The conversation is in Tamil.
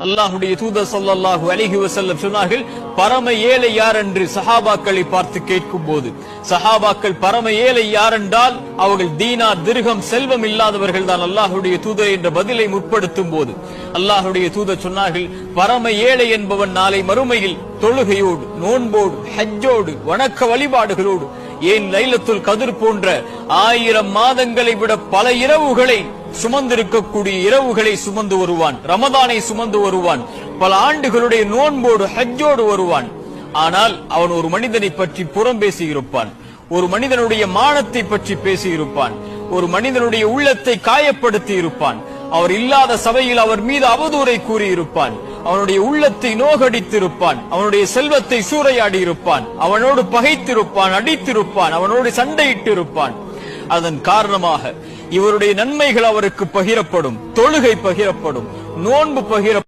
அல்லாஹ்வுடைய தூதர் ஸல்லல்லாஹு அலைஹி வஸல்லம் சொன்னார்கள், பரம ஏழை யார் என்று சஹாபாக்களை பார்த்து கேட்கும் போது, சஹாபாக்கள் பரம ஏழை யார் என்றால் அவர்கள் தீனார் திர்ஹம் செல்வம் இல்லாதவர்கள் தான் அல்லாஹ்வுடைய தூதர் என்ற பதிலை முற்படுத்தும் போது அல்லாஹ்வுடைய தூதர் சொன்னார்கள், பரம ஏழை என்பவன் நாளை மறுமையில் தொழுகையோடு, நோன்போடு, ஹஜ்ஜோடு, வணக்க வழிபாடுகளோடு, ஏன் லைலத்துல் கத்ர் போன்ற 1000 மாதங்களை விட பல இரவுகளை சுமந்திருக்கக்கூடிய இரவுகளை சுமந்து வருவான், ரமதானை சுமந்து வருவான், பல ஆண்டுகளுடைய நோன்போடு ஹஜ்ஜோடு வருவான். ஆனால் அவன் ஒரு மனிதனை பற்றி புறம் பேசியிருப்பான், ஒரு மனிதனுடைய மானத்தை பற்றி பேசியிருப்பான், ஒரு மனிதனுடைய உள்ளத்தை காயப்படுத்தி இருப்பான், அவர் இல்லாத சபையில் அவர் மீது அவதூறை கூறியிருப்பான், அவனுடைய உள்ளத்தை நோகடித்திருப்பான், அவனுடைய செல்வத்தை சூறையாடி இருப்பான், அவனோடு பகைத்திருப்பான், அடித்திருப்பான், அவனோடு சண்டையிட்டிருப்பான். அதன் காரணமாக இவருடைய நன்மைகள் அவருக்கு பகிரப்படும், தொழுகை பகிரப்படும், நோன்பு பகிரப்படும்.